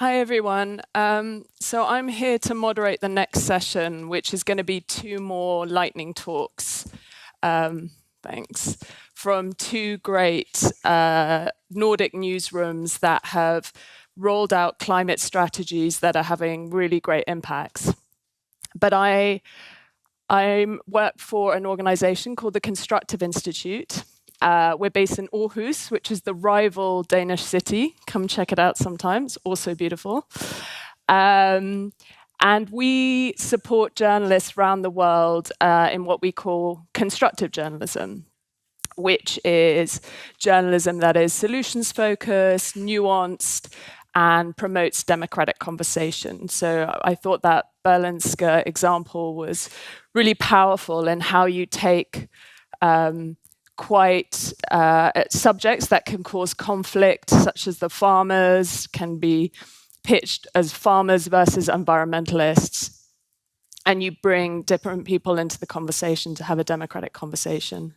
Hi, everyone. So I'm here to moderate the next session, which is going to be 2 more lightning talks. Thanks. From 2 great Nordic newsrooms that have rolled out climate strategies that are having really great impacts. But I work for an organization called the Constructive Institute. We're based in Aarhus, which is the rival Danish city. Come check it out sometimes, also beautiful. And we support journalists around the world in what we call constructive journalism, which is journalism that is solutions-focused, nuanced, and promotes democratic conversation. So I thought that Berlingske example was really powerful in how you take quite subjects that can cause conflict, such as the farmers, can be pitched as farmers versus environmentalists, and you bring different people into the conversation to have a democratic conversation.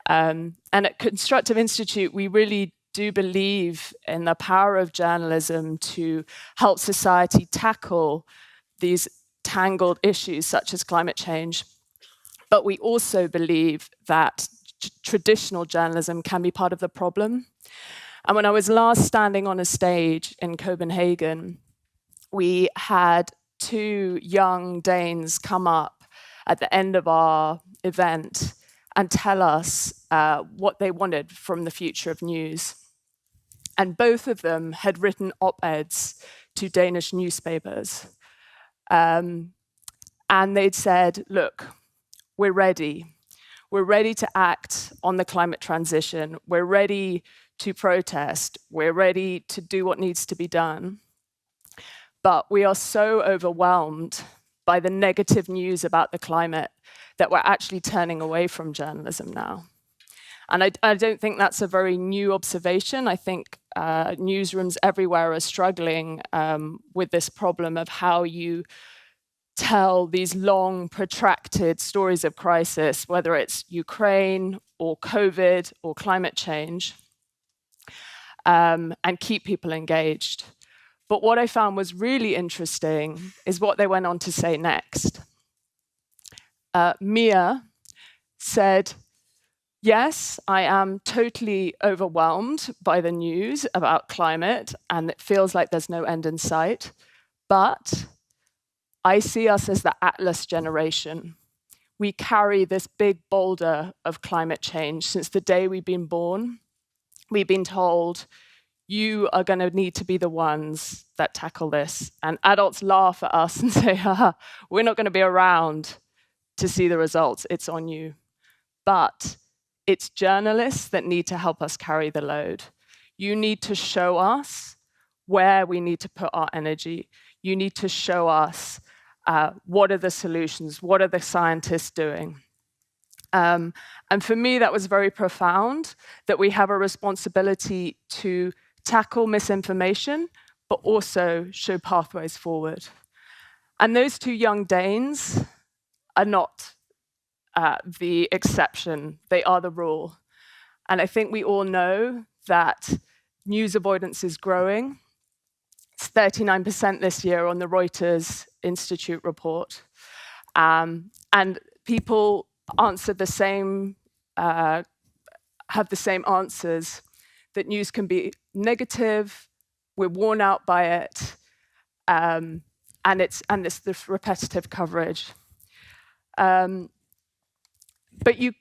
And at Constructive Institute, we really do believe in the power of journalism to help society tackle these tangled issues such as climate change. But we also believe that traditional journalism can be part of the problem. And when I was last standing on a stage in Copenhagen, we had 2 young Danes come up at the end of our event and tell us what they wanted from the future of news. And both of them had written op-eds to Danish newspapers. And they'd said, look, we're ready. We're ready to act on the climate transition. We're ready to protest. We're ready to do what needs to be done. But we are so overwhelmed by the negative news about the climate that we're actually turning away from journalism now. And I don't think that's a very new observation. I think newsrooms everywhere are struggling with this problem of how you tell these long, protracted stories of crisis, whether it's Ukraine or COVID or climate change, and keep people engaged. But what I found was really interesting is what they went on to say next. Mia said, yes, I am totally overwhelmed by the news about climate, and it feels like there's no end in sight, but I see us as the Atlas generation. We carry this big boulder of climate change since the day we've been born. We've been told, you are going to need to be the ones that tackle this. And adults laugh at us and say, haha, we're not going to be around to see the results. It's on you. But it's journalists that need to help us carry the load. You need to show us where we need to put our energy. You need to show us what are the solutions, what are the scientists doing. And for me, that was very profound, that we have a responsibility to tackle misinformation, but also show pathways forward. And those 2 young Danes are not the exception, they are the rule. And I think we all know that news avoidance is growing. It's 39% this year on the Reuters Institute report. And people answer the same, have the same answers, that news can be negative, we're worn out by it, and it's this repetitive coverage. But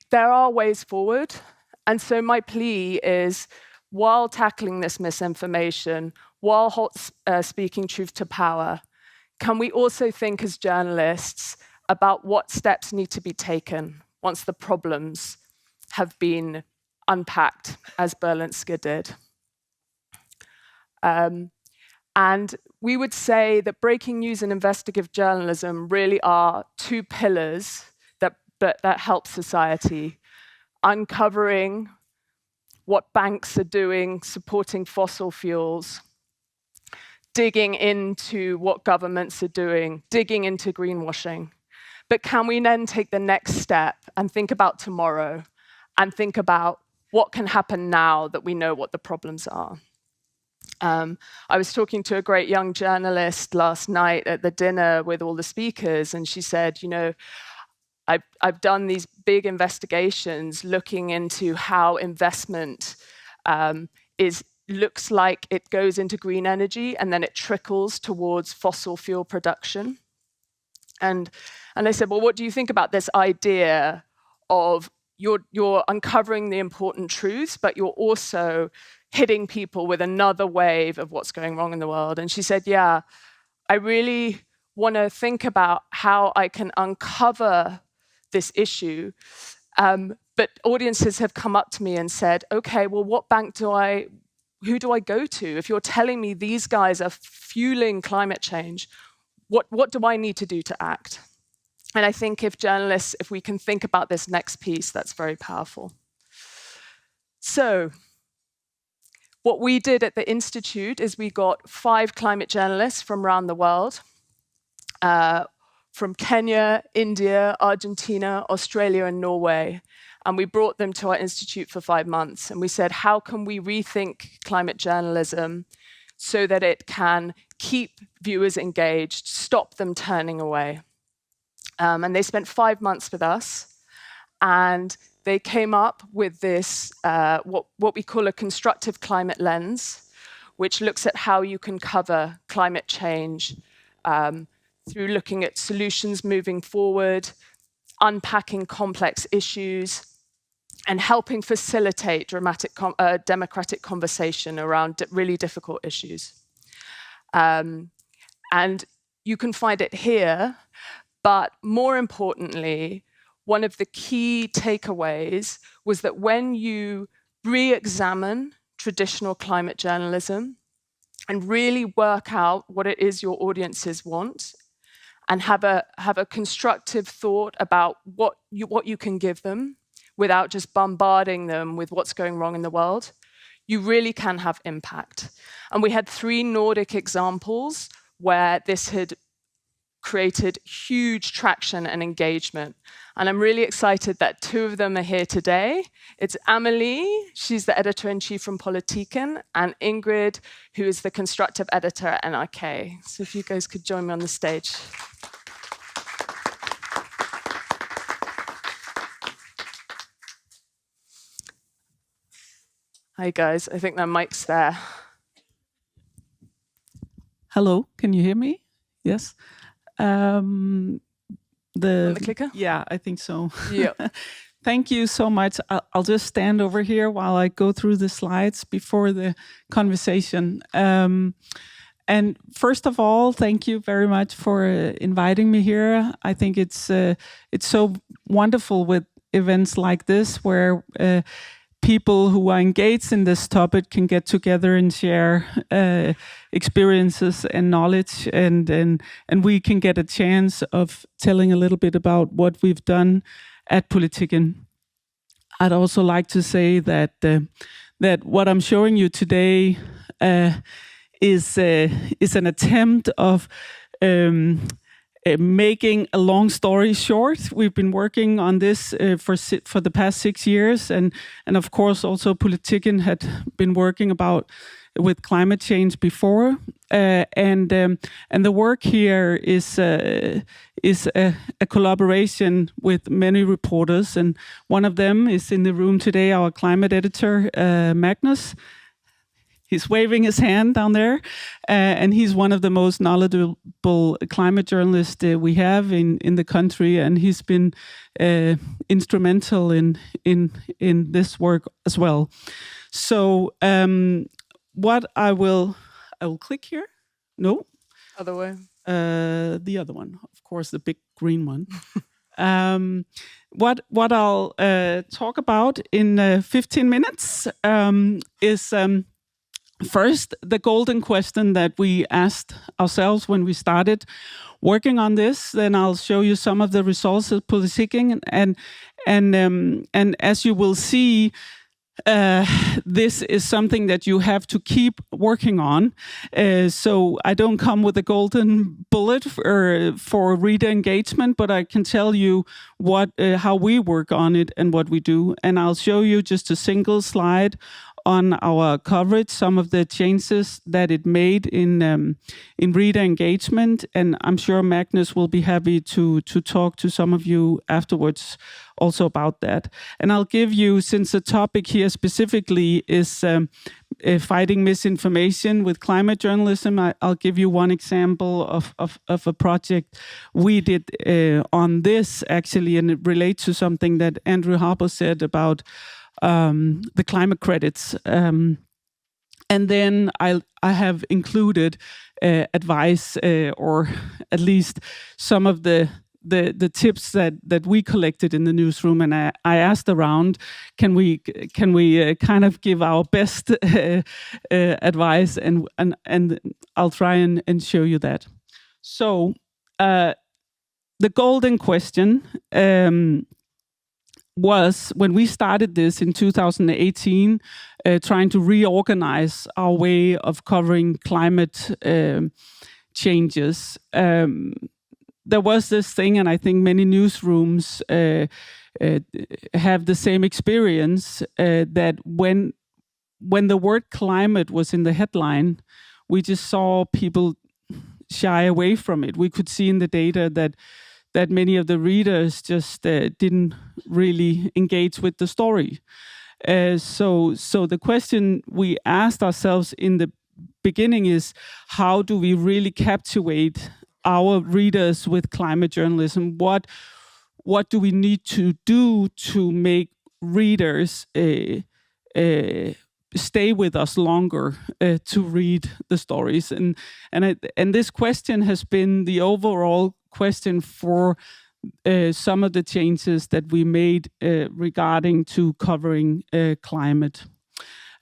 there are ways forward. And so my plea is, while tackling this misinformation, while speaking truth to power, can we also think as journalists about what steps need to be taken once the problems have been unpacked, as Berlingske did? And we would say that breaking news and investigative journalism really are 2 pillars that help society, uncovering what banks are doing, supporting fossil fuels, digging into what governments are doing, digging into greenwashing. But can we then take the next step and think about tomorrow and think about what can happen now that we know what the problems are? I was talking to a great young journalist last night at the dinner with all the speakers, and she said, you know, I've done these big investigations looking into how investment looks like it goes into green energy and then it trickles towards fossil fuel production. And I said, well, what do you think about this idea of you're uncovering the important truths, but you're also hitting people with another wave of what's going wrong in the world? And she said, yeah, I really want to think about how I can uncover this issue. But audiences have come up to me and said, okay, well, who do I go to? If you're telling me these guys are fueling climate change, what do I need to do to act? And I think if we can think about this next piece, that's very powerful. So what we did at the Institute is we got 5 climate journalists from around the world, from Kenya, India, Argentina, Australia, and Norway. And we brought them to our institute for 5 months. And we said, how can we rethink climate journalism so that it can keep viewers engaged, stop them turning away? And they spent 5 months with us. And they came up with this, what we call a constructive climate lens, which looks at how you can cover climate change through looking at solutions moving forward, unpacking complex issues, and helping facilitate democratic conversation around really difficult issues. And you can find it here, but more importantly, one of the key takeaways was that when you re-examine traditional climate journalism and really work out what it is your audiences want, and have a constructive thought about what you can give them without just bombarding them with what's going wrong in the world, you really can have impact. And we had 3 Nordic examples where this had created huge traction and engagement. And I'm really excited that 2 of them are here today. It's Amalie, she's the editor-in-chief from Politiken, and Ingrid, who is the constructive editor at NRK. So if you guys could join me on the stage. Hi guys, I think their mic's there. Hello, can you hear me? Yes. The clicker? Yeah, I think so. Yeah. Thank you so much. I'll just stand over here while I go through the slides before the conversation. And first of all, thank you very much for inviting me here. I think it's so wonderful with events like this where people who are engaged in this topic can get together and share experiences and knowledge, and we can get a chance of telling a little bit about what we've done at Politiken. I'd also like to say that that what I'm showing you today is an attempt of making a long story short. We've been working on this for the past 6 years, and of course also Politiken had been working with climate change before, and the work here is a collaboration with many reporters, and one of them is in the room today, our climate editor Magnus. He's waving his hand down there, and he's one of the most knowledgeable climate journalists we have in the country, and he's been instrumental in this work as well. So, what I will click here. No, Other way. The other one, of course, the big green one. What I'll talk about in 15 minutes is. First, the golden question that we asked ourselves when we started working on this. Then I'll show you some of the results of Politiken, and as you will see, this is something that you have to keep working on. So I don't come with a golden bullet for reader engagement, but I can tell you how we work on it and what we do. And I'll show you just a single slide on our coverage, some of the changes that it made in reader engagement, and I'm sure Magnus will be happy to talk to some of you afterwards also about that. And I'll give you, since the topic here specifically is fighting misinformation with climate journalism, I'll give you one example of a project we did on this, actually, and it relates to something that Andrew Harper said about the climate credits. And then I have included advice, or at least some of the tips that we collected in the newsroom, and I asked around, can we kind of give our best advice, and I'll try and show you that. So the golden question was, when we started this in 2018, trying to reorganize our way of covering climate changes. There was this thing, and I think many newsrooms have the same experience, that when the word climate was in the headline, we just saw people shy away from it. We could see in the data that many of the readers just didn't really engage with the story. So the question we asked ourselves in the beginning is, how do we really captivate our readers with climate journalism? What do we need to do to make readers stay with us longer to read the stories? And this question has been the overall question for some of the changes that we made regarding to covering climate.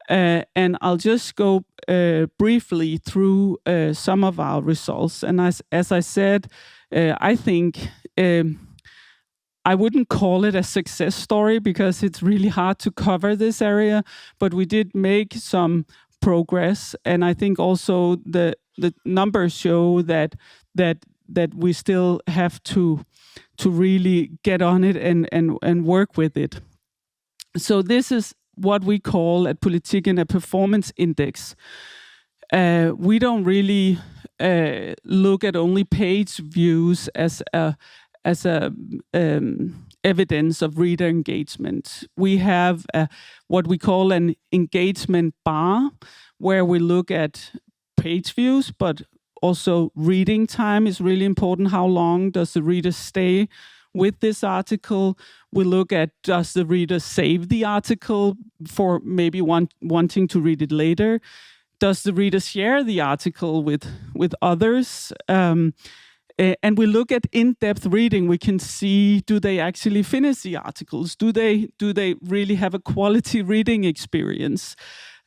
And I'll just go briefly through some of our results. And as I said, I think I wouldn't call it a success story because it's really hard to cover this area, but we did make some progress. And I think also the numbers show that we still have to really get on it and work with it. So this is what we call at Politiken a performance index. We don't really look at only page views as evidence of reader engagement. We have what we call an engagement bar, where we look at page views, but also reading time is really important. How long does the reader stay with this article? We look at, does the reader save the article for maybe wanting to read it later? Does the reader share the article with others? And we look at in-depth reading. We can see, do they actually finish the articles? Do they really have a quality reading experience?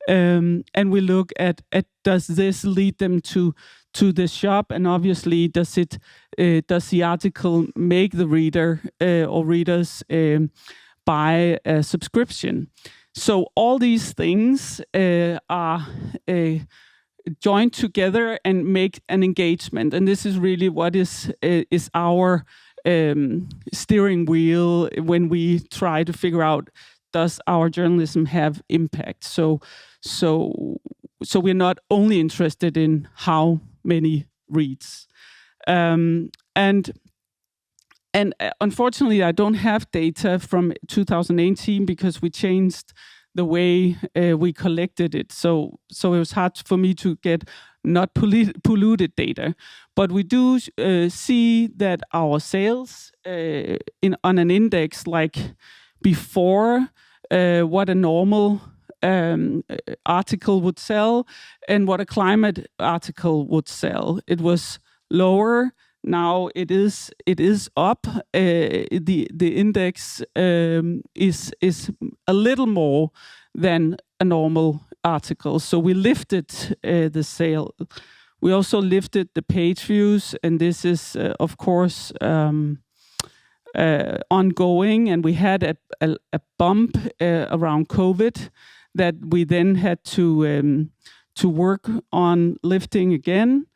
And we look at does this lead them to the shop, and obviously does the article make the reader or readers buy a subscription? So all these things are joined together and make an engagement, and this is really what is our steering wheel when we try to figure out, does our journalism have impact? So we're not only interested in how many reads. And unfortunately, I don't have data from 2018 because we changed the way we collected it. So it was hard for me to get not polluted data. But we do see that our sales on an index like before what a normal article would sell and what a climate article would sell. It was lower. Now it is up. The index is a little more than a normal article. So we lifted the sale. We also lifted the page views, and this is of course ongoing. And we had a bump around COVID that we then had to work on lifting again.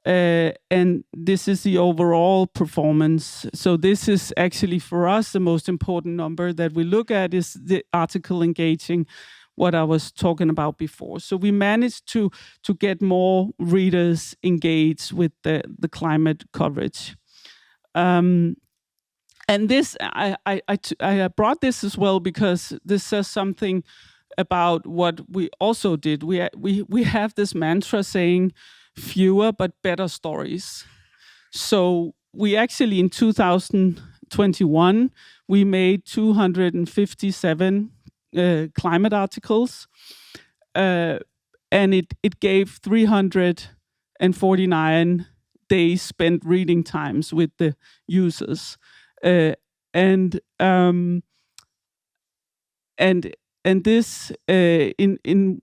And this is the overall performance. So this is actually for us the most important number that we look at is the article engaging what I was talking about before. So we managed to get more readers engaged with the climate coverage. And this, I brought this as well because this says something about what we also did. We have this mantra saying fewer but better stories. So we actually, in 2021, we made 257 climate articles, and it gave 349 days spent reading times with the users. And this in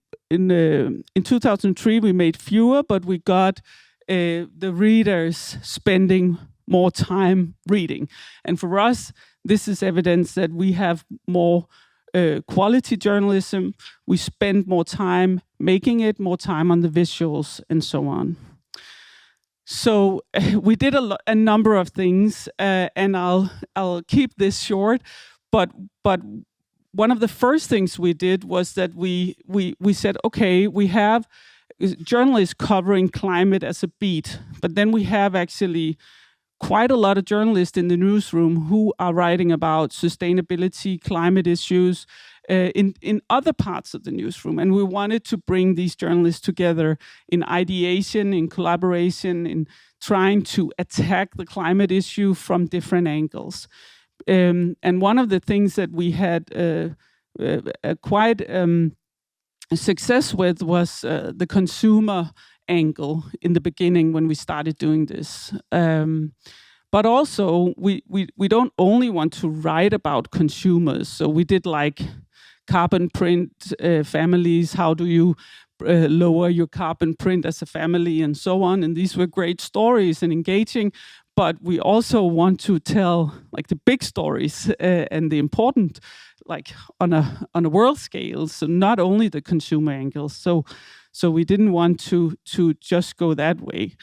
2003 we made fewer, but we got the readers spending more time reading. And for us, this is evidence that we have more quality journalism. We spend more time making it, more time on the visuals, and so on. So we did a number of things, and I'll keep this short. But one of the first things we did was that we said, okay, we have journalists covering climate as a beat, but then we have actually quite a lot of journalists in the newsroom who are writing about sustainability, climate issues in other parts of the newsroom. And we wanted to bring these journalists together in ideation, in collaboration, in trying to attack the climate issue from different angles. And one of the things that we had quite success with was the consumer angle in the beginning when we started doing this. But also, we don't only want to write about consumers. So we did like carbon print families. How do you lower your carbon print as a family, and so on? And these were great stories and engaging. But we also want to tell like the big stories and the important, like on a world scale. So not only the consumer angles. So we didn't want to just go that way.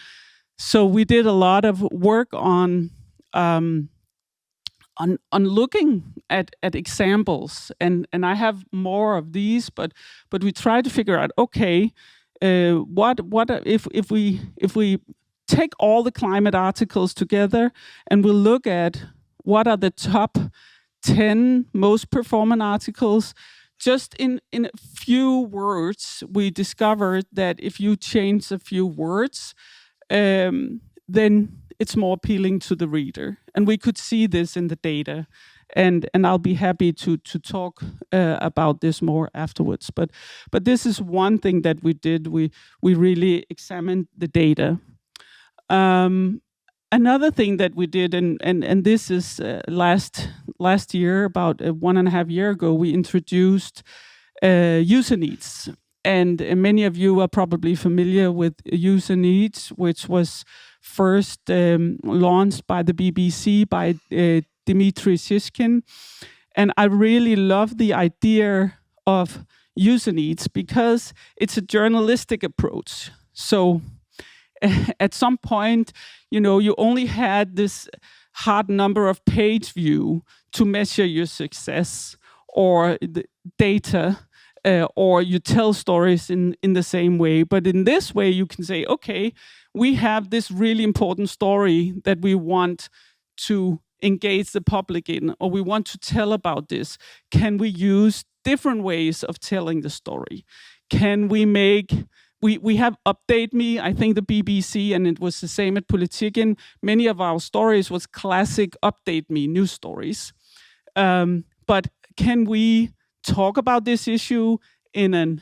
So we did a lot of work on looking at examples, and I have more of these, but we try to figure out, okay, what if we take all the climate articles together and we'll look at what are the top 10 most performant articles. Just in a few words, we discovered that if you change a few words, then it's more appealing to the reader. And we could see this in the data. And I'll be happy to talk about this more afterwards. But this is one thing that we did. We really examined the data. Another thing that we did, and this is last year, about 1.5 years ago, we introduced user needs. And many of you are probably familiar with user needs, which was first launched by the BBC, by Dimitri Shishkin. And I really love the idea of user needs because it's a journalistic approach. So at some point, you only had this hard number of page view to measure your success or the data, or you tell stories in the same way. But in this way, you can say, okay, we have this really important story that we want to engage the public in, or we want to tell about this. Can we use different ways of telling the story? Can we make... We have Update Me, I think the BBC, and it was the same at Politiken. Many of our stories was classic Update Me news stories. But can we talk about this issue in a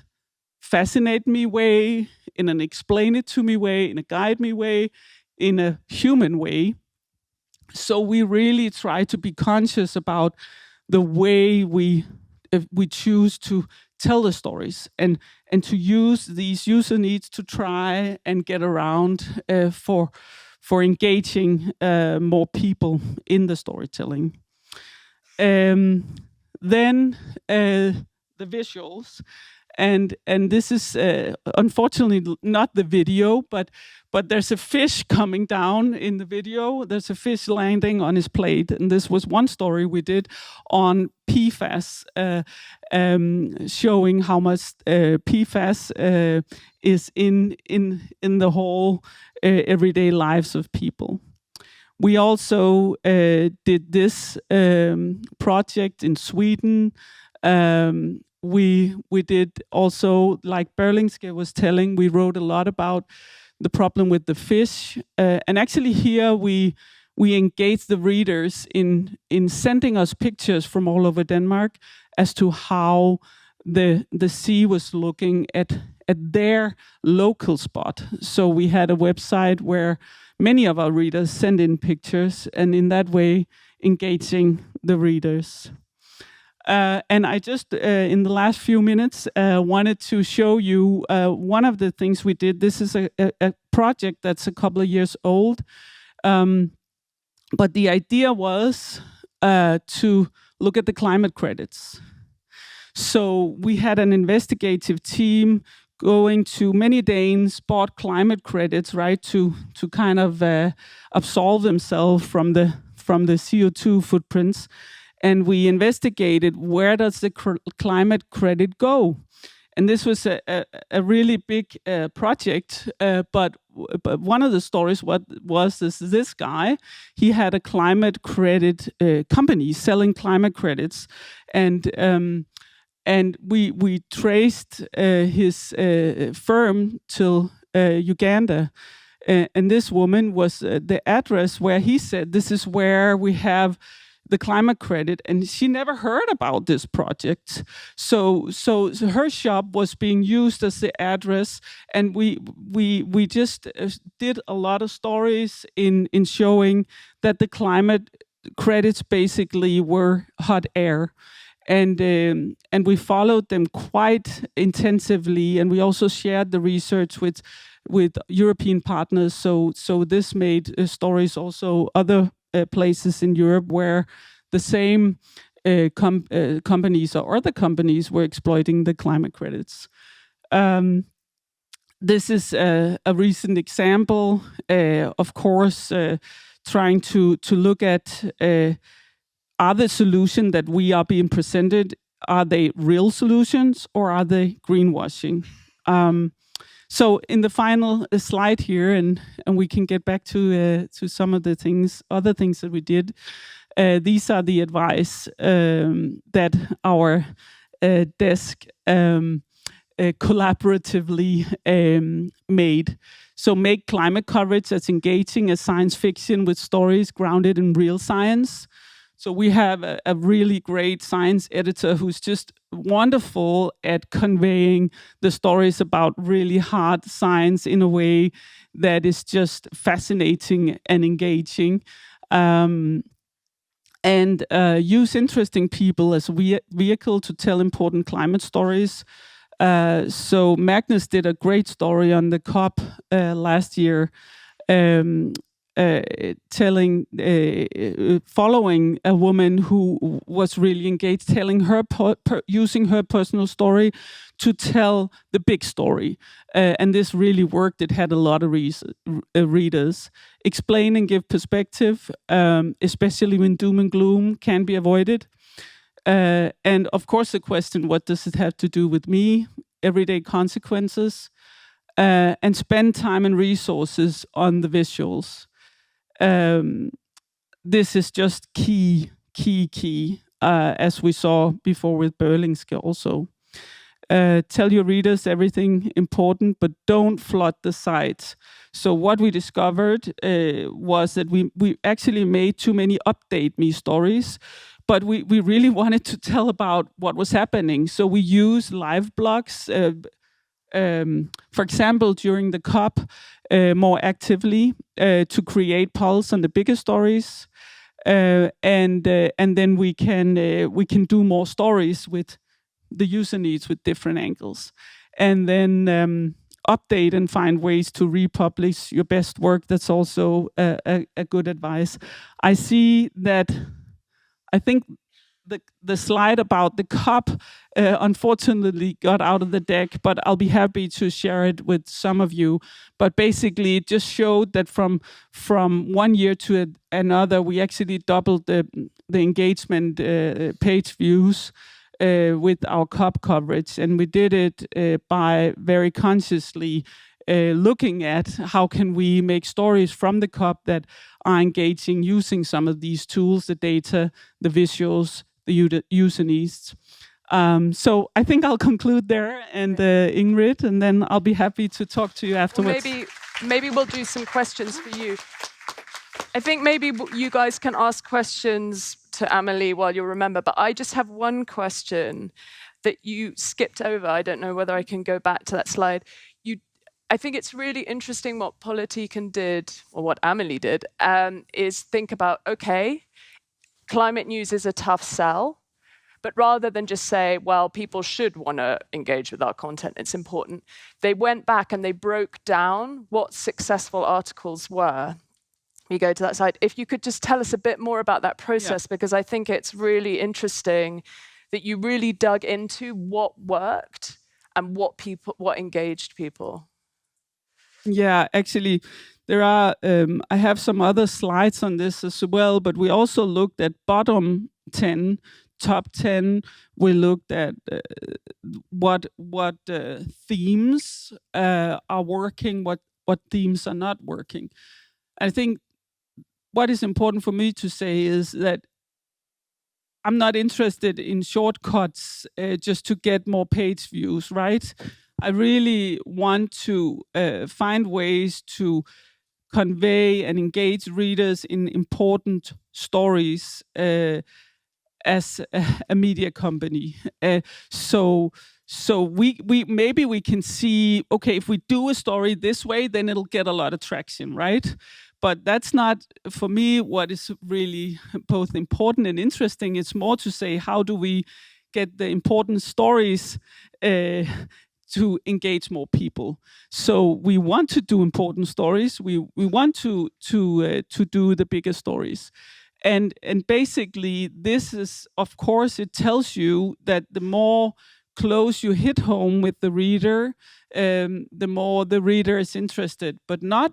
fascinate me way, in an explain it to me way, in a guide me way, in a human way? So we really try to be conscious about the way we choose to tell the stories, and to use these user needs to try and get around for engaging more people in the storytelling. Then the visuals, and this is unfortunately not the video, but there's a fish coming down in the video. There's a fish landing on his plate, and this was one story we did on PFAS, showing how much PFAS is in the whole everyday lives of people. We also did this project in Sweden. We did also, like Berlingske was telling, we wrote a lot about the problem with the fish. And actually here we engaged the readers in sending us pictures from all over Denmark as to how the sea was looking at their local spot. So we had a website where many of our readers send in pictures, and in that way engaging the readers. And I just, in the last few minutes, wanted to show you one of the things we did. This is a project that's a couple of years old. But the idea was to look at the climate credits. So we had an investigative team going to many Danes, bought climate credits, right, to kind of absolve themselves from the CO2 footprints. And we investigated, where does the climate credit go? And this was a really big project, but one of the stories was this guy. He had a climate credit company selling climate credits, and we traced his firm till Uganda. And this woman was the address where he said, this is where we have the climate credit, and she never heard about this project. So her shop was being used as the address, and we just did a lot of stories in showing that the climate credits basically were hot air. And we followed them quite intensively, and we also shared the research with European partners. So this made stories also other places in Europe where the same companies or other companies were exploiting the climate credits. This is a recent example, of course, trying to look at are the solutions that we are being presented, are they real solutions or are they greenwashing? So in the final slide here, and we can get back to some of the other things that we did. These are the advice that our desk collaboratively made. So make climate coverage as engaging as science fiction with stories grounded in real science. So we have a really great science editor who's just wonderful at conveying the stories about really hard science in a way that is just fascinating and engaging. And use interesting people as a vehicle to tell important climate stories. So Magnus did a great story on the COP last year, following a woman who was really engaged, telling her using her personal story to tell the big story, and this really worked. It had a lot of readers. Explain and give perspective, especially when doom and gloom can be avoided. And of course, the question: what does it have to do with me? Everyday consequences, and spend time and resources on the visuals. This is just key, as we saw before with Berlingske also. Tell your readers everything important, but don't flood the site. So what we discovered was that we actually made too many update me stories, but we really wanted to tell about what was happening. So we use live blogs, for example, during the COP, more actively to create polls on the bigger stories, and then we can do more stories with the user needs with different angles, and then update and find ways to republish your best work. That's also a good advice. I see that. I think the slide about the cup unfortunately got out of the deck, but I'll be happy to share it with some of you. But basically, it just showed that from 1 year to another, we actually doubled the engagement page views with our cup coverage, and we did it by very consciously looking at how can we make stories from the cup that are engaging using some of these tools, the data, the visuals, the user needs. So I think I'll conclude there, and Ingrid, and then I'll be happy to talk to you afterwards. Well, maybe we'll do some questions for you. I think maybe you guys can ask questions to Amalie while you remember, but I just have one question that you skipped over. I don't know whether I can go back to that slide. I think it's really interesting what Politiken did, or what Amalie did, is think about, okay, climate news is a tough sell, but rather than just say, well, people should want to engage with our content, it's important, they went back and they broke down what successful articles were. We go to that side. If you could just tell us a bit more about that process, because I think it's really interesting that you really dug into what worked and what engaged people. Yeah, actually, there are. I have some other slides on this as well, but we also looked at bottom 10, top 10. We looked at what themes are working, what themes are not working. I think what is important for me to say is that I'm not interested in shortcuts just to get more page views, right? I really want to find ways to convey and engage readers in important stories as a media company. So we maybe we can see, okay, if we do a story this way, then it'll get a lot of traction, right? But that's not, for me, what is really both important and interesting. It's more to say, how do we get the important stories to engage more people? So we want to do important stories. We want to do the bigger stories. And basically, this is, of course, it tells you that the more close you hit home with the reader, the more the reader is interested, but not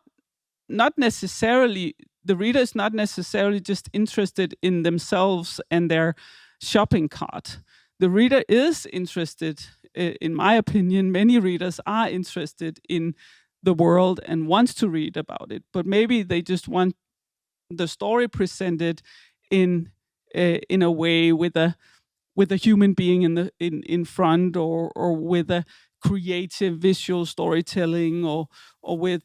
necessarily, the reader is not necessarily just interested in themselves and their shopping cart. The reader is interested, in my opinion, many readers are interested in the world and wants to read about it, but maybe they just want the story presented in a way with a human being in front, or with a creative visual storytelling, or with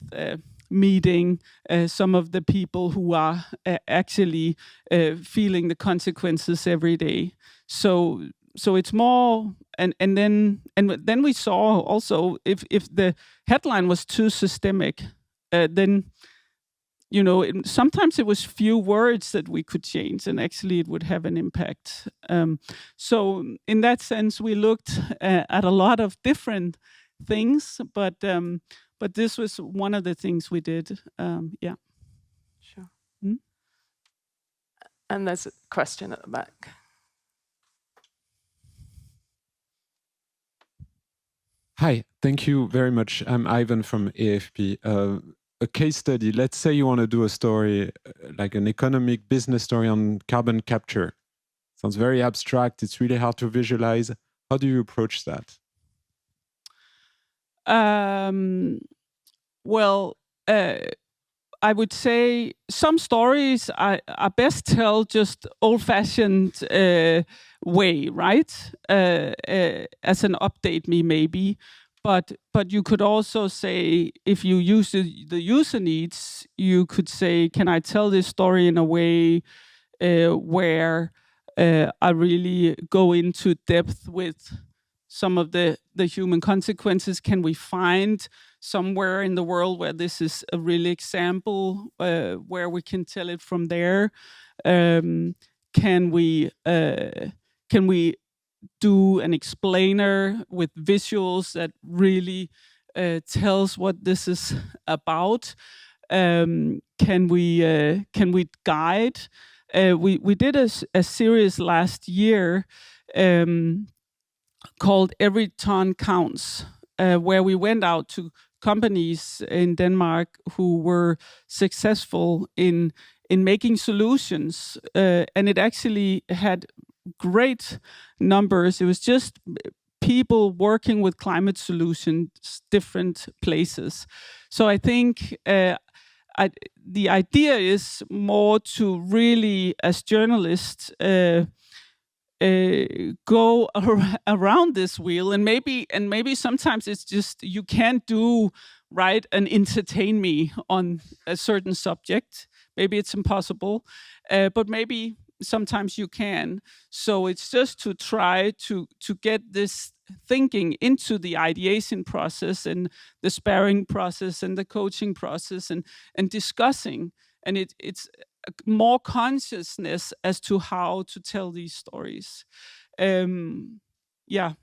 meeting some of the people who are actually feeling the consequences every day. So it's more, and then we saw also, if the headline was too systemic, then sometimes it was few words that we could change, and actually it would have an impact. So in that sense, we looked at a lot of different things, but this was one of the things we did. Yeah. Sure. Hmm? And there's a question at the back. Hi, thank you very much. I'm Ivan from AFP. A case study, let's say you want to do a story, like an economic business story on carbon capture. Sounds very abstract. It's really hard to visualize. How do you approach that? Well, I would say some stories are best tell just old-fashioned way, right? As an update me maybe. But you could also say, if you use the user needs, you could say, can I tell this story in a way where I really go into depth with some of the human consequences? Can we find somewhere in the world where this is a real example, where we can tell it from there? Can we do an explainer with visuals that really tells what this is about? Can we guide we did a series last year called Every Ton Counts, where we went out to companies in Denmark who were successful in making solutions, and it actually had great numbers. It was just people working with climate solutions, different places. So I think the idea is more to really, as journalists, go around this wheel, and maybe sometimes it's just you can't do right and entertain me on a certain subject. Maybe it's impossible, but maybe sometimes you can. So it's just to try to get this thinking into the ideation process and the sparring process and the coaching process and discussing, and it's more consciousness as to how to tell these stories. Yeah.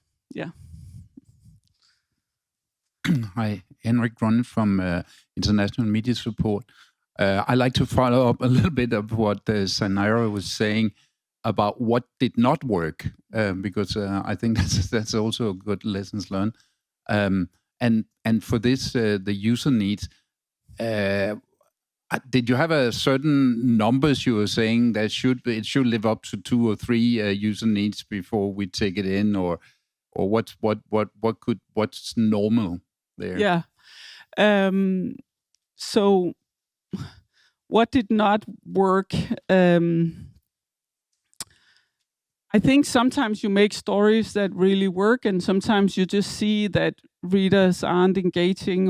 Hi, Henrik Grun from International Media Support. I'd like to follow up a little bit of what Cynara was saying about what did not work, because I think that's also a good lessons learned. And for this, the user needs. Did you have a certain numbers you were saying that it should live up to 2 or 3 user needs before we take it in, or what's normal there? Yeah. So what did not work? I think sometimes you make stories that really work, and sometimes you just see that readers aren't engaging,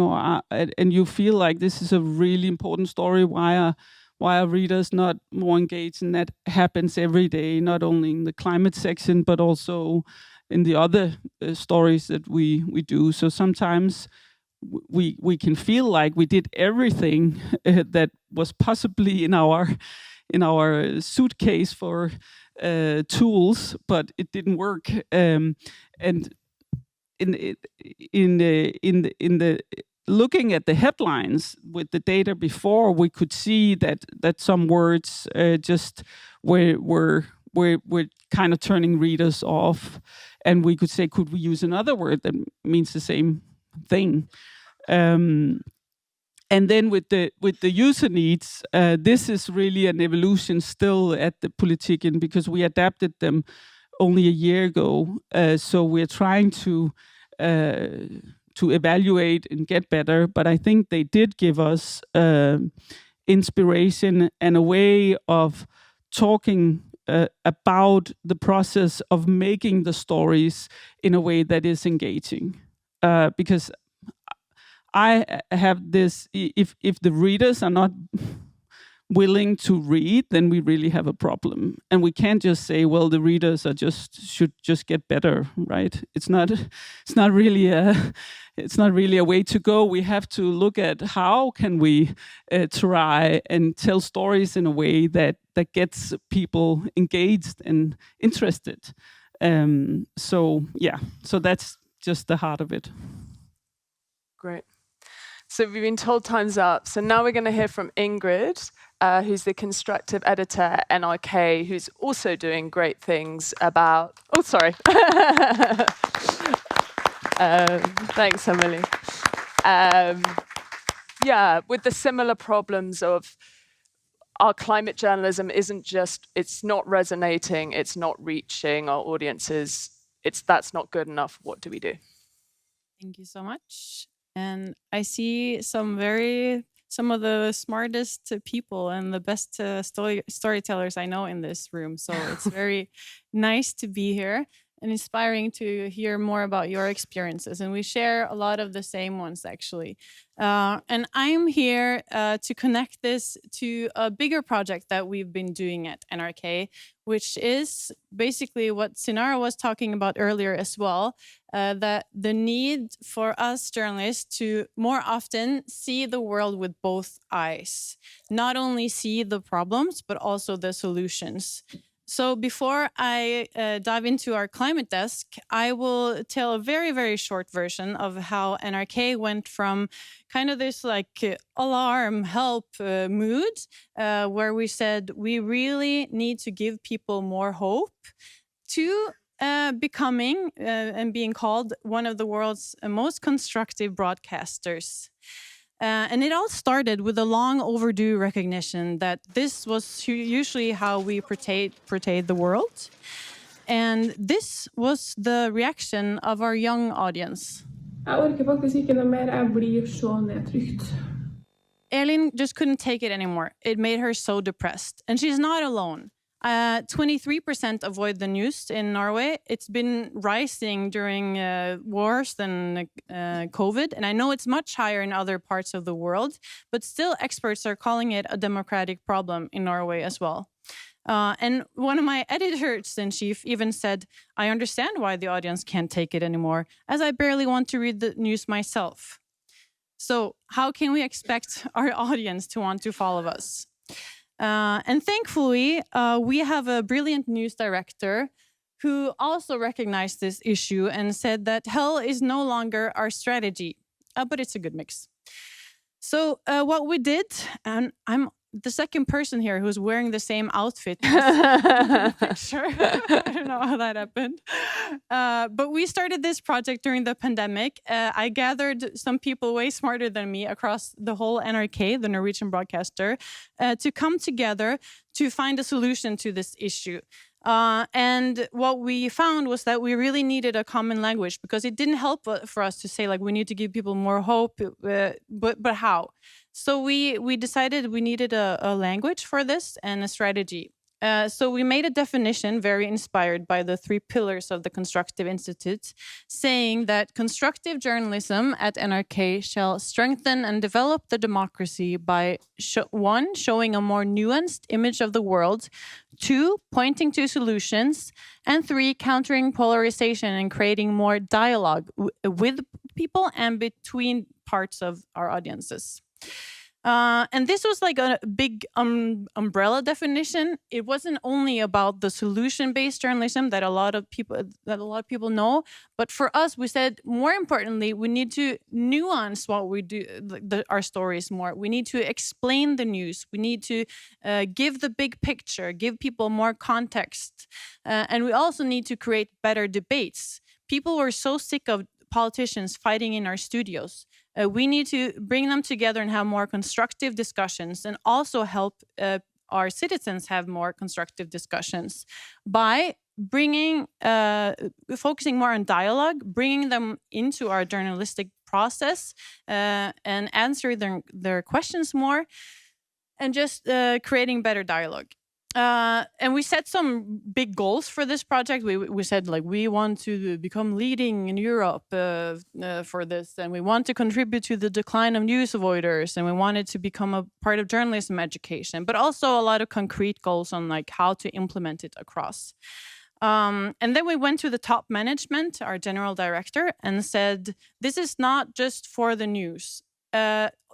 and you feel like this is a really important story. Why are readers not more engaged? And that happens every day, not only in the climate section, but also in the other stories that we do. So sometimes we can feel like we did everything that was possibly in our suitcase for tools, but it didn't work. And in the looking at the headlines with the data before, we could see that some words just were kind of turning readers off, and we could say, could we use another word that means the same thing? And then with the user needs, this is really an evolution still at the Politiken, because we adapted them only a year ago. So we're trying to evaluate and get better. But I think they did give us inspiration and a way of talking about the process of making the stories in a way that is engaging. Because I have this, if the readers are not willing to read, then we really have a problem. And we can't just say, well, the readers should just get better, right? It's not really a way to go. We have to look at how can we try and tell stories in a way that gets people engaged and interested. So that's just the heart of it. Great. So we've been told time's up. So now we're going to hear from Ingrid, who's the Constructive editor at NRK, who's also doing great things about... Oh, sorry. Thanks, Amalie. With the similar problems of our climate journalism it's not resonating, it's not reaching our audiences, that's not good enough. What do we do? Thank you so much. And I see some of the smartest people and the best storytellers I know in this room. So it's very nice to be here and inspiring to hear more about your experiences. And we share a lot of the same ones, actually. And I'm here to connect this to a bigger project that we've been doing at NRK, which is basically what Cynara was talking about earlier as well, that the need for us journalists to more often see the world with both eyes, not only see the problems, but also the solutions. So before I dive into our climate desk, I will tell a very, very short version of how NRK went from kind of this like alarm, help mood, where we said we really need to give people more hope, to becoming and being called one of the world's most constructive broadcasters. And it all started with a long overdue recognition that this was usually how we portrayed the world. And this was the reaction of our young audience. Jeg orker faktisk ikke noe mer. Jeg blir så nedtrykt. Elin just couldn't take it anymore. It made her so depressed. And she's not alone. 23% avoid the news in Norway. It's been rising during wars than COVID, and I know it's much higher in other parts of the world, but still experts are calling it a democratic problem in Norway as well. And one of my editors-in-chief even said, I understand why the audience can't take it anymore, as I barely want to read the news myself. So how can we expect our audience to want to follow us? And thankfully, we have a brilliant news director who also recognized this issue and said that hell is no longer our strategy, but it's a good mix. So what we did, and I'm the second person here who's wearing the same outfit in the picture. I don't know how that happened. But we started this project during the pandemic. I gathered some people way smarter than me across the whole NRK, the Norwegian broadcaster, to come together to find a solution to this issue. And what we found was that we really needed a common language, because it didn't help for us to say, like, we need to give people more hope, but how? So we decided we needed a language for this and a strategy. So we made a definition very inspired by the 3 pillars of the Constructive Institute, saying that constructive journalism at NRK shall strengthen and develop the democracy by 1, showing a more nuanced image of the world, 2, pointing to solutions, and 3, countering polarization and creating more dialogue with people and between parts of our audiences. And this was like a big umbrella definition. It wasn't only about the solution-based journalism that a lot of people know, but for us, we said more importantly, we need to nuance what we do, our stories more. We need to explain the news. We need to give the big picture, give people more context, and we also need to create better debates. People were so sick of politicians fighting in our studios. We need to bring them together and have more constructive discussions, and also help our citizens have more constructive discussions by focusing more on dialogue, bringing them into our journalistic process, and answering their questions more, and just creating better dialogue. And we set some big goals for this project. We said, like, we want to become leading in Europe for this, and we want to contribute to the decline of news avoiders, and we wanted to become a part of journalism education, but also a lot of concrete goals on like how to implement it across. And then we went to the top management, our general director, and said, this is not just for the news.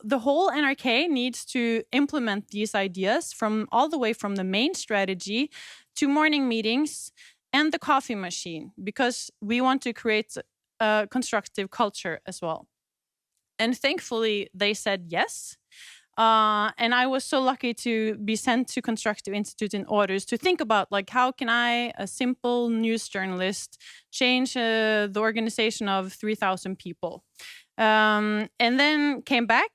The whole NRK needs to implement these ideas all the way from the main strategy to morning meetings and the coffee machine, because we want to create a constructive culture as well. And thankfully, they said yes. And I was so lucky to be sent to Constructive Institute in orders to think about, like, how can I, a simple news journalist, change the organization of 3,000 people? And then came back,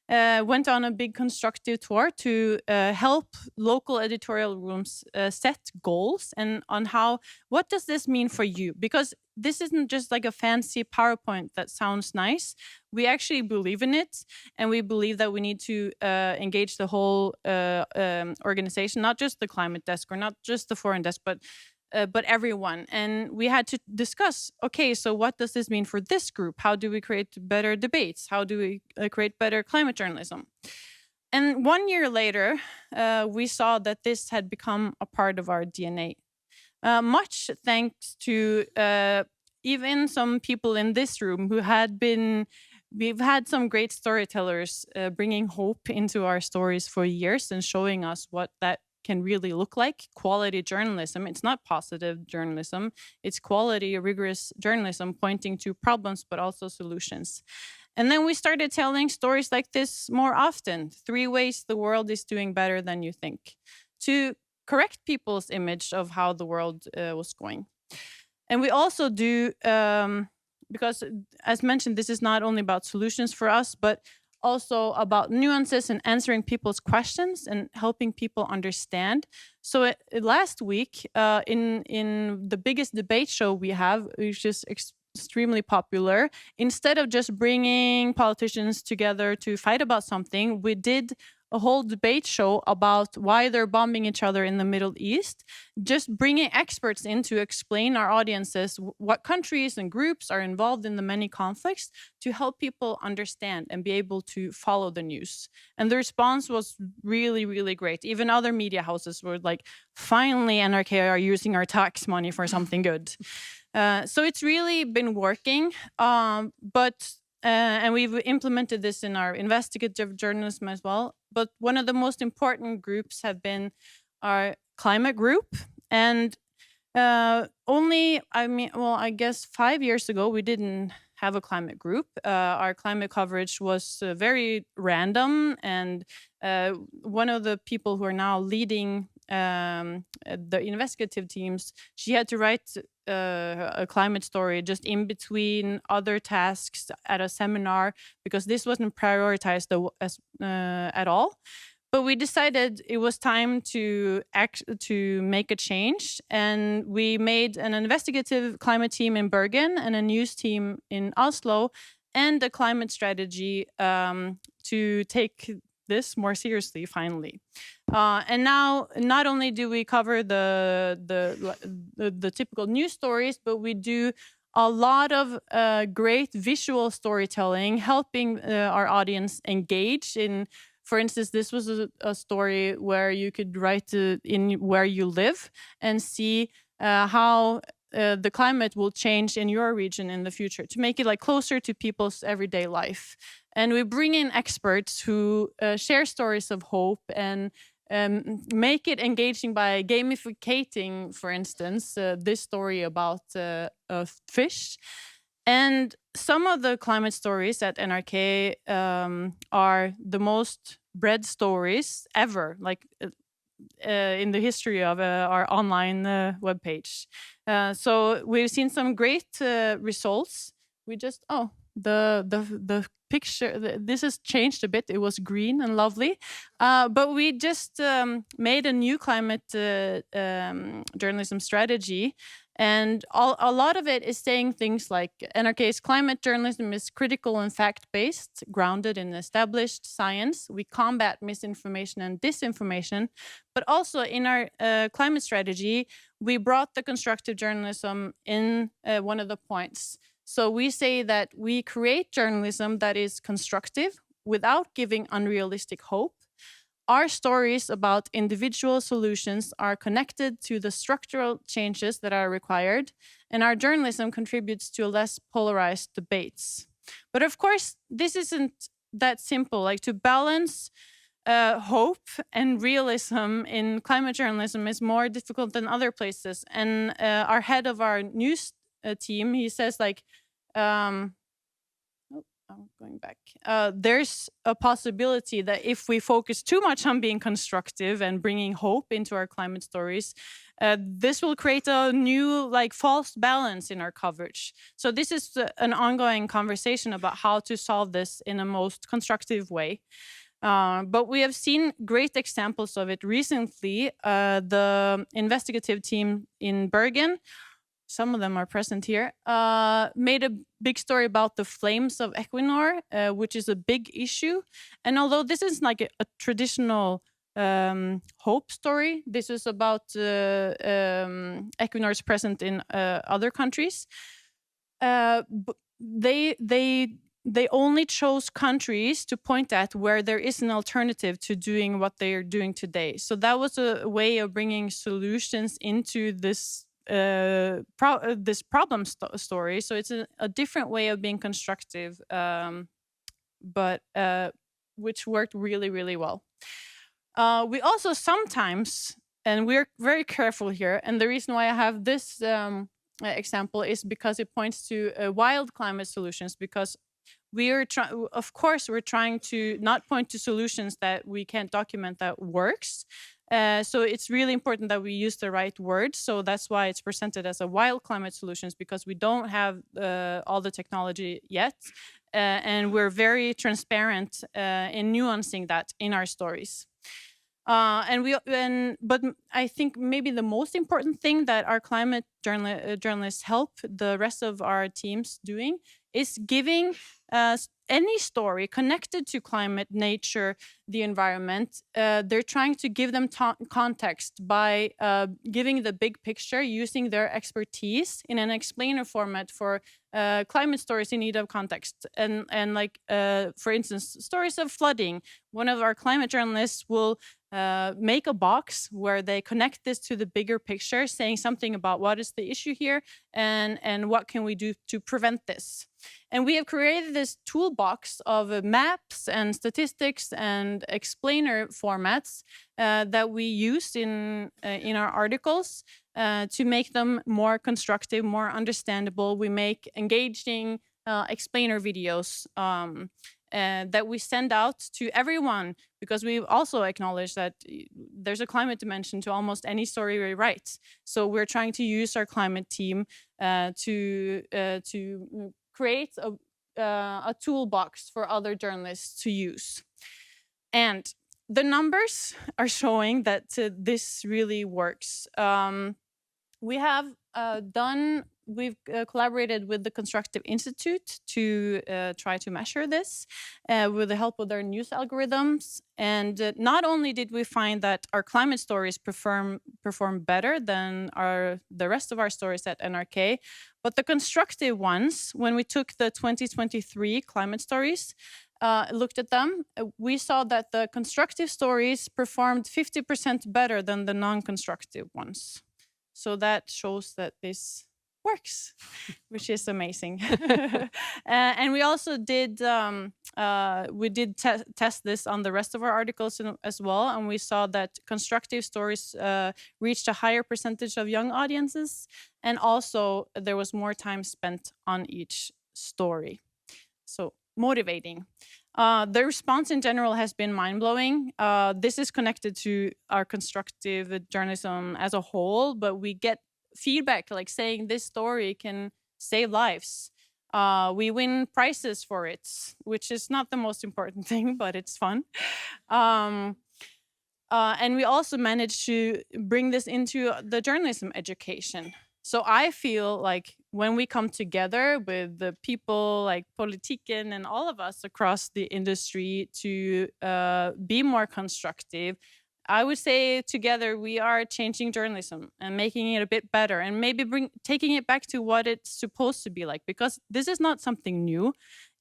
went on a big constructive tour to help local editorial rooms set goals and on what does this mean for you? Because this isn't just like a fancy PowerPoint that sounds nice. We actually believe in it, and we believe that we need to engage the whole organization, not just the climate desk or not just the foreign desk, but everyone. And we had to discuss, okay, so what does this mean for this group? How do we create better debates? How do we create better climate journalism? And 1 year later, we saw that this had become a part of our DNA. Much thanks to even some people in this room who we've had some great storytellers bringing hope into our stories for years and showing us what that can really look like. Quality journalism. It's not positive journalism. It's quality, rigorous journalism pointing to problems, but also solutions. And then we started telling stories like this more often. 3 ways the world is doing better than you think, to correct people's image of how the world was going. And we also do, because as mentioned, this is not only about solutions for us, but also about nuances and answering people's questions and helping people understand. So last week, in the biggest debate show we have, which is extremely popular, instead of just bringing politicians together to fight about something, we did a whole debate show about why they're bombing each other in the Middle East, just bringing experts in to explain our audiences what countries and groups are involved in the many conflicts, to help people understand and be able to follow the news. And the response was really, really great. Even other media houses were like, finally NRK are using our tax money for something good. So it's really been working, and we've implemented this in our investigative journalism as well. But one of the most important groups have been our climate group. And I guess 5 years ago, we didn't have a climate group. Our climate coverage was very random. And one of the people who are now leading the investigative teams, she had to write a climate story just in between other tasks at a seminar, because this wasn't prioritized at all. But we decided it was time to make a change, and we made an investigative climate team in Bergen and a news team in Oslo, and a climate strategy to take this more seriously, finally. And now, not only do we cover the typical news stories, but we do a lot of great visual storytelling, helping our audience engage in. For instance, this was a story where you could write in where you live and see how the climate will change in your region in the future, to make it like closer to people's everyday life. And we bring in experts who share stories of hope and make it engaging by gamificating, for instance, this story about fish. And some of the climate stories at NRK are the most read stories ever, like in the history of our online webpage. So we've seen some great results. We just the picture. This has changed a bit. It was green and lovely, but we just made a new climate journalism strategy. And a lot of it is saying things like NRK's climate journalism is critical and fact-based, grounded in established science. We combat misinformation and disinformation. But also in our climate strategy, we brought the constructive journalism in one of the points. So we say that we create journalism that is constructive without giving unrealistic hope. Our stories about individual solutions are connected to the structural changes that are required, and our journalism contributes to less polarized debates. But of course, this isn't that simple. Like, to balance hope and realism in climate journalism is more difficult than other places. And our head of our news team, he says, like, I'm going back. There's a possibility that if we focus too much on being constructive and bringing hope into our climate stories, this will create a new, like, false balance in our coverage. So this is an ongoing conversation about how to solve this in a most constructive way. But we have seen great examples of it recently. The investigative team in Bergen, some of them are present here, made a big story about the flames of Equinor, which is a big issue. And although this is like a traditional hope story, this is about Equinor's presence in other countries. They only chose countries to point at where there is an alternative to doing what they are doing today. So that was a way of bringing solutions into this problem story. So it's a different way of being constructive, but which worked really, really well. We also sometimes, and we're very careful here, and the reason why I have this example is because it points to wild climate solutions, because of course, we're trying to not point to solutions that we can't document that works. So it's really important that we use the right words. So that's why it's presented as a wild climate solutions, because we don't have all the technology yet. And we're very transparent in nuancing that in our stories. But I think maybe the most important thing that our climate journalists help the rest of our teams doing is giving any story connected to climate, nature, the environment. They're trying to give them context by giving the big picture, using their expertise in an explainer format for climate stories in need of context. And like, for instance, stories of flooding. One of our climate journalists will make a box where they connect this to the bigger picture, saying something about what is the issue here and what can we do to prevent this. And we have created this toolbox of maps and statistics and explainer formats that we use in our articles to make them more constructive, more understandable. We make engaging explainer videos that we send out to everyone, because we also acknowledge that there's a climate dimension to almost any story we write. So we're trying to use our climate team to create a toolbox for other journalists to use. And the numbers are showing that this really works. We've collaborated with the Constructive Institute to try to measure this with the help of their news algorithms. And not only did we find that our climate stories perform better than the rest of our stories at NRK, but the constructive ones, when we took the 2023 climate stories, looked at them, we saw that the constructive stories performed 50% better than the non-constructive ones. So that shows that this works, which is amazing. And we also did test this on the rest of our articles as well, and we saw that constructive stories reached a higher percentage of young audiences, and also there was more time spent on each story. So motivating. The response in general has been mind-blowing. This is connected to our constructive journalism as a whole, but we get feedback like saying this story can save lives. We win prizes for it, which is not the most important thing, but it's fun. And we also managed to bring this into the journalism education. So I feel like when we come together with the people like Politiken and all of us across the industry to be more constructive, I would say together we are changing journalism and making it a bit better, and maybe taking it back to what it's supposed to be like, because this is not something new.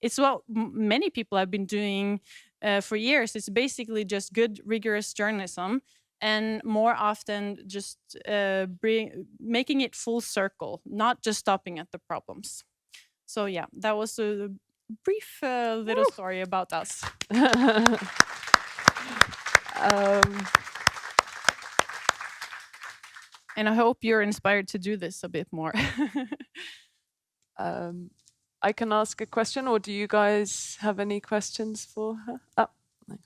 It's what many people have been doing for years. It's basically just good, rigorous journalism, and more often just making it full circle, not just stopping at the problems. So yeah, that was a brief little story about us. And I hope you're inspired to do this a bit more. I can ask a question, or do you guys have any questions for her? Oh, no.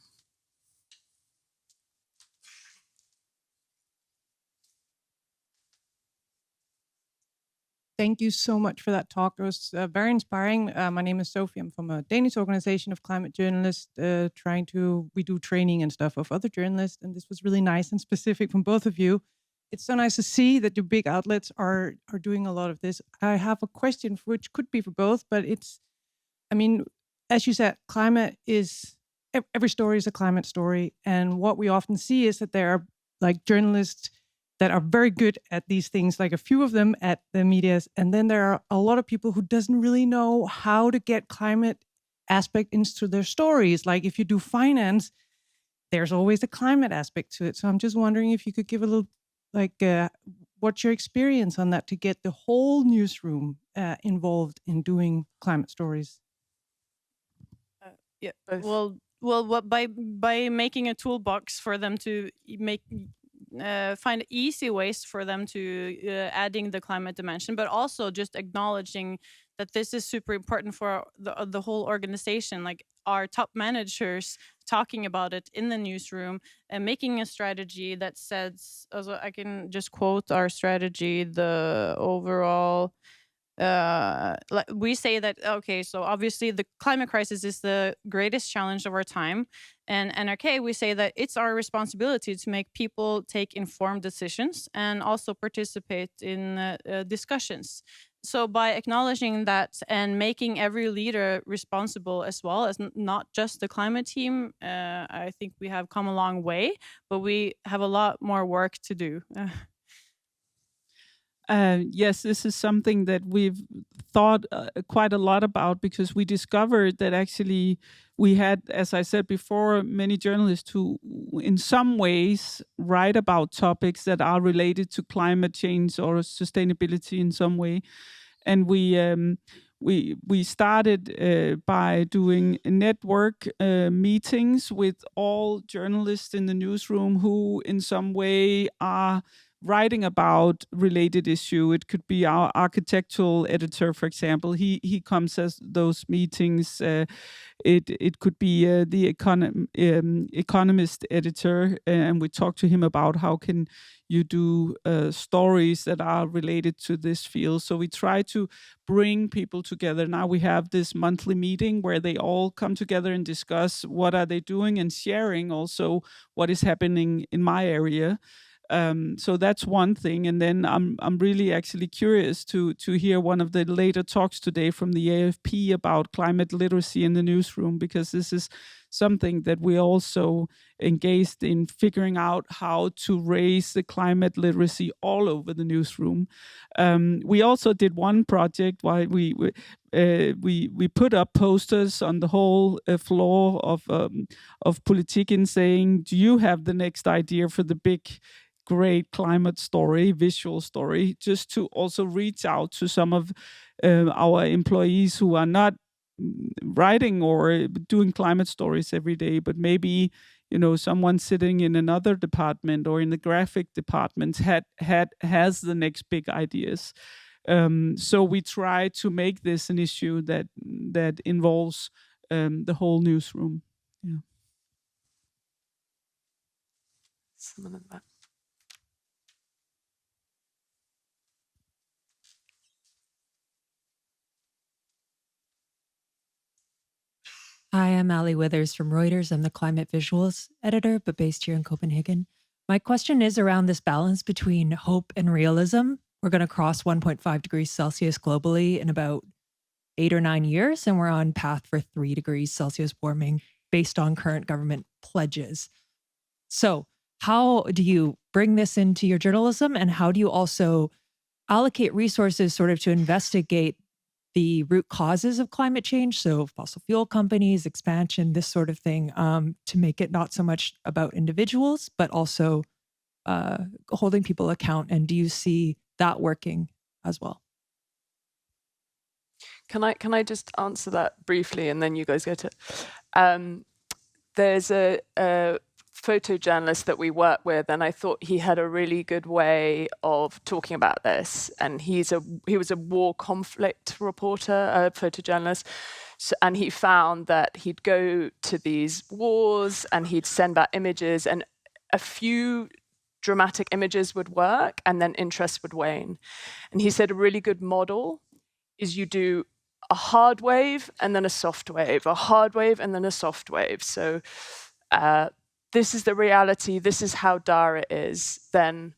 Thank you so much for that talk. It was very inspiring. My name is Sophie. I'm from a Danish organization of climate journalists. We do training and stuff of other journalists, and this was really nice and specific from both of you. It's so nice to see that your big outlets are doing a lot of this. I have a question which could be for both, but as you said, climate is, every story is a climate story. And what we often see is that there are like journalists that are very good at these things, like a few of them at the medias. And then there are a lot of people who doesn't really know how to get climate aspect into their stories. Like if you do finance, there's always a climate aspect to it. So I'm just wondering if you could give a little, what's your experience on that to get the whole newsroom involved in doing climate stories? Yeah. Well, by making a toolbox for them to find easy ways for them to adding the climate dimension, but also just acknowledging that this is super important for the whole organization, like our top managers talking about it in the newsroom and making a strategy that says, also I can just quote our strategy, the overall, we say that, okay, so obviously the climate crisis is the greatest challenge of our time. And NRK, we say that it's our responsibility to make people take informed decisions and also participate in discussions. So by acknowledging that and making every leader responsible as well as not just the climate team, I think we have come a long way, but we have a lot more work to do. Yes, this is something that we've thought quite a lot about, because we discovered that actually we had, as I said before, many journalists who in some ways write about topics that are related to climate change or sustainability in some way. And we started by doing network meetings with all journalists in the newsroom who in some way are writing about related issue. It could be our architectural editor, for example. He comes as those meetings. It could be the economist editor, and we talk to him about how can you do stories that are related to this field. So we try to bring people together. Now we have this monthly meeting where they all come together and discuss what are they doing and sharing also what is happening in my area. So that's one thing. And then I'm really actually curious to hear one of the later talks today from the AFP about climate literacy in the newsroom, because this is something that we also engaged in figuring out how to raise the climate literacy all over the newsroom. We also did one project while we put up posters on the whole floor of Politiken saying, do you have the next idea for the big great climate story, visual story, just to also reach out to some of our employees who are not writing or doing climate stories every day, but maybe, you know, someone sitting in another department or in the graphic department has the next big ideas. So we try to make this an issue that involves the whole newsroom. Yeah. Someone in the back. Hi, I'm Amalie Withers from Reuters. I'm the climate visuals editor, but based here in Copenhagen. My question is around this balance between hope and realism. We're going to cross 1.5 degrees Celsius globally in about 8 or 9 years, and we're on path for 3 degrees Celsius warming based on current government pledges. So how do you bring this into your journalism, and how do you also allocate resources sort of to investigate the root causes of climate change, so fossil fuel companies, expansion, this sort of thing, to make it not so much about individuals, but also holding people account? And do you see that working as well? Can I just answer that briefly, and then you guys go to there's a photojournalist that we work with, and I thought he had a really good way of talking about this. And he was a war conflict reporter, a photojournalist, and he found that he'd go to these wars and he'd send back images, and a few dramatic images would work, and then interest would wane. And he said a really good model is you do a hard wave and then a soft wave, a hard wave and then a soft wave. So this is the reality, this is how dire it is, then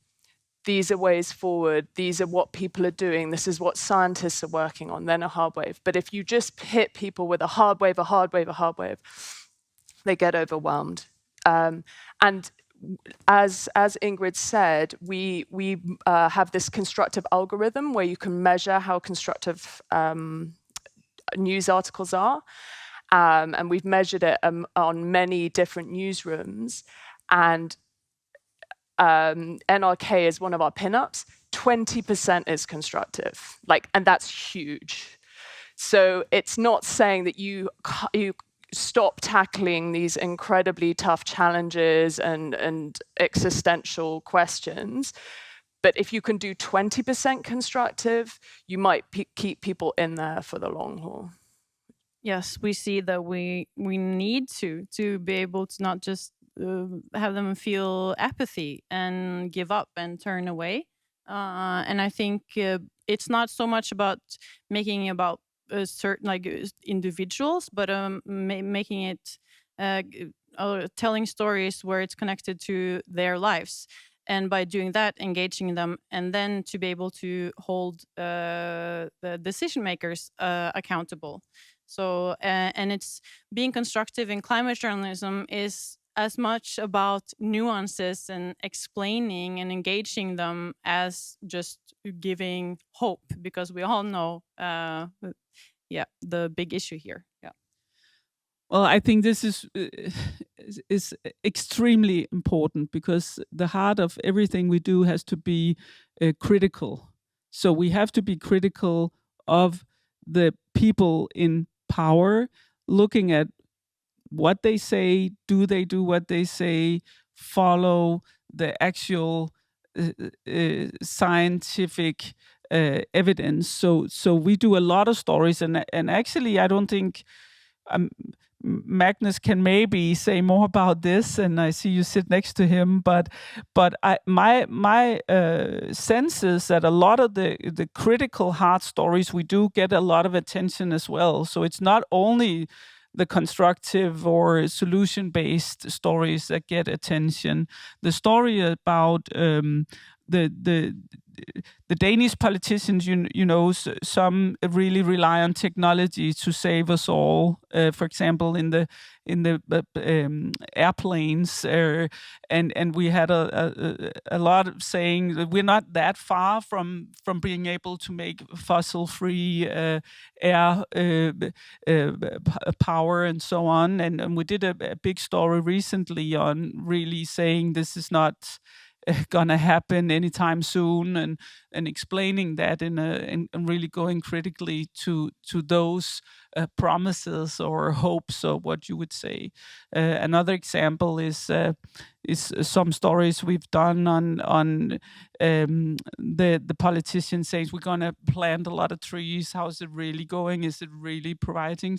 these are ways forward, these are what people are doing, this is what scientists are working on, then a hard wave. But if you just hit people with a hard wave, a hard wave, a hard wave, they get overwhelmed. And as Ingrid said, we have this constructive algorithm where you can measure how constructive news articles are. And we've measured it on many different newsrooms. And NRK is one of our pinups. 20% is constructive, and that's huge. So it's not saying that you stop tackling these incredibly tough challenges and existential questions. But if you can do 20% constructive, you might keep people in there for the long haul. Yes, we see that we need to be able to not just have them feel apathy and give up and turn away. And I think it's not so much about making about certain individuals, but making it telling stories where it's connected to their lives. And by doing that, engaging them, and then to be able to hold the decision makers accountable. So, and it's being constructive in climate journalism is as much about nuances and explaining and engaging them as just giving hope, because we all know, the big issue here. Yeah. Well, I think this is extremely important, because the heart of everything we do has to be critical. So we have to be critical of the people in power, looking at what they say, do they do what they say, follow the actual scientific evidence. So we do a lot of stories, and actually I don't think Magnus can maybe say more about this, and I see you sit next to him. But my sense is that a lot of the critical hard stories we do get a lot of attention as well. So it's not only the constructive or solution-based stories that get attention. The story about the Danish politicians, some really rely on technology to save us all. For example, in the airplanes, and we had a lot of saying that we're not that far from being able to make fossil-free air power and so on. And we did a big story recently on really saying this is not gonna happen anytime soon, and explaining that and really going critically to those promises or hopes, or what you would say. Another example is some stories we've done on the politicians saying we're gonna plant a lot of trees. How is it really going? Is it really providing?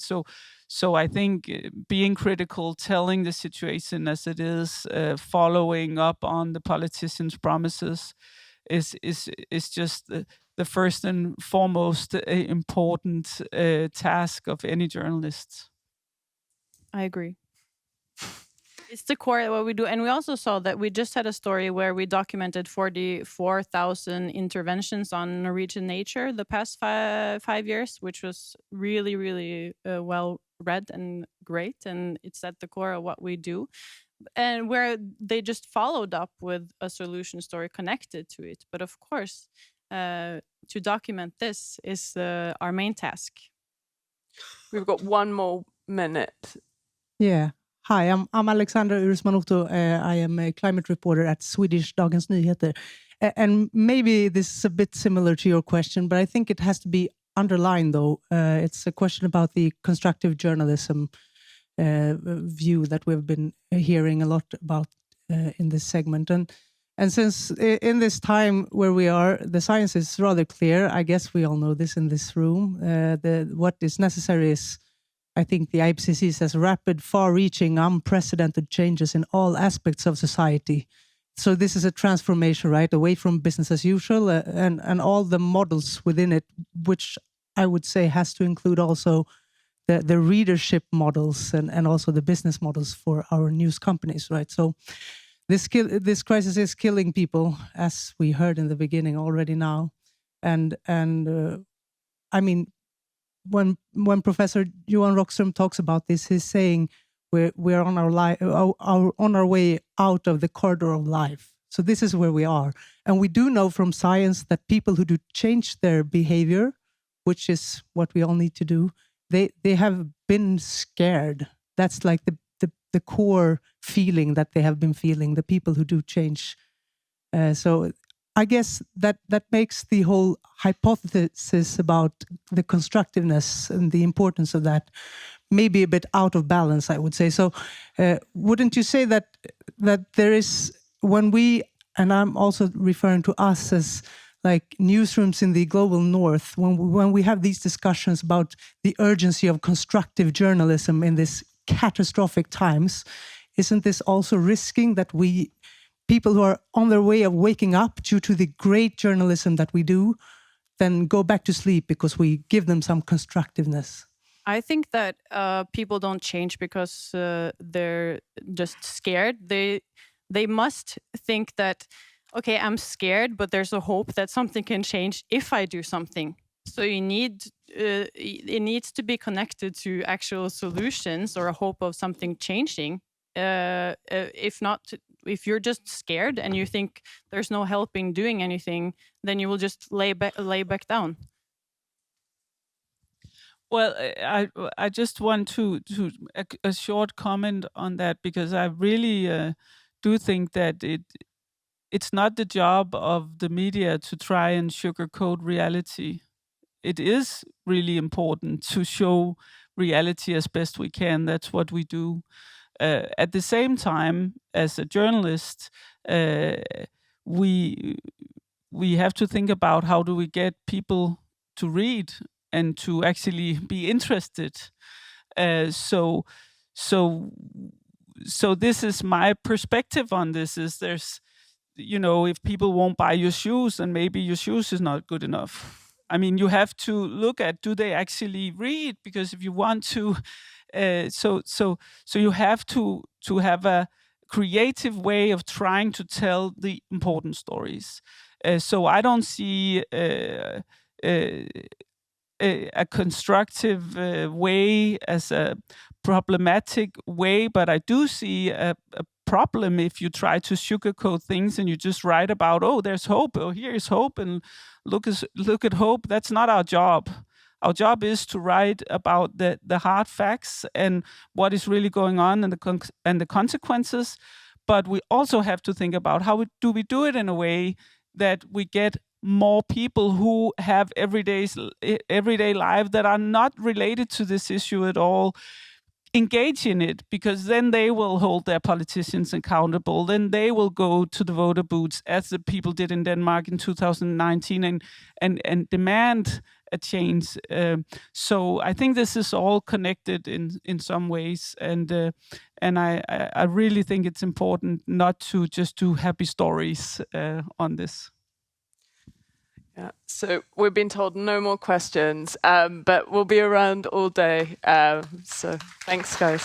So I think being critical, telling the situation as it is, following up on the politicians' promises is just the first and foremost important task of any journalist. I agree. It's the core of what we do. And we also saw that we just had a story where we documented 44,000 interventions on Norwegian nature the past 5 years, which was really, really well read and great. And it's at the core of what we do. And where they just followed up with a solution story connected to it. But of course, to document this is our main task. We've got 1 more minute. Yeah. Hi, I'm Alexandra Ursmanotto. I am a climate reporter at Swedish Dagens Nyheter. And maybe this is a bit similar to your question, but I think it has to be underlined, though. It's a question about the constructive journalism view that we've been hearing a lot about in this segment. And since in this time where we are, the science is rather clear. I guess we all know this in this room. What is necessary is, I think, the IPCC says, rapid, far-reaching, unprecedented changes in all aspects of society. So this is a transformation, right, away from business as usual and all the models within it, which I would say has to include also the readership models and also the business models for our news companies, right? So this crisis is killing people, as we heard in the beginning already now, and I mean, when Professor Johan Rockström talks about this, he's saying we're on our way out of the corridor of life. So this is where we are, and we do know from science that people who do change their behavior, which is what we all need to do, they have been scared. That's like the core feeling that they have been feeling. The people who do change. So I guess that makes the whole hypothesis about the constructiveness and the importance of that maybe a bit out of balance, I would say. So wouldn't you say that there is, when we, and I'm also referring to us as like newsrooms in the global north, when we have these discussions about the urgency of constructive journalism in this catastrophic times, isn't this also risking that people who are on their way of waking up due to the great journalism that we do, then go back to sleep because we give them some constructiveness? I think that people don't change because they're just scared. They must think that, okay, I'm scared, but there's a hope that something can change if I do something. So it needs to be connected to actual solutions or a hope of something changing. If not, if you're just scared and you think there's no help in doing anything, then you will just lay back down. Well, I just want to a short comment on that, because I really do think that it's not the job of the media to try and sugarcoat reality. It is really important to show reality as best we can. That's what we do. At the same time, as a journalist, we have to think about how do we get people to read and to actually be interested. So this is my perspective on this. Is there's, if people won't buy your shoes, then maybe your shoes is not good enough. I mean, you have to look at, do they actually read? Because if you want to, so you have to have a creative way of trying to tell the important stories. So I don't see a constructive way as a problematic way, but I do see a problem if you try to sugarcoat things and you just write about, oh, there's hope, oh, here's hope, and look at hope. That's not our job. Our job is to write about the hard facts and what is really going on and the consequences. But we also have to think about how do we do it in a way that we get more people who have everyday life that are not related to this issue at all engage in it, because then they will hold their politicians accountable. Then they will go to the voter booths, as the people did in Denmark in 2019, and demand a change. So I think this is all connected in some ways, and I really think it's important not to just do happy stories on this. Yeah, so we've been told no more questions, but we'll be around all day. So thanks, guys.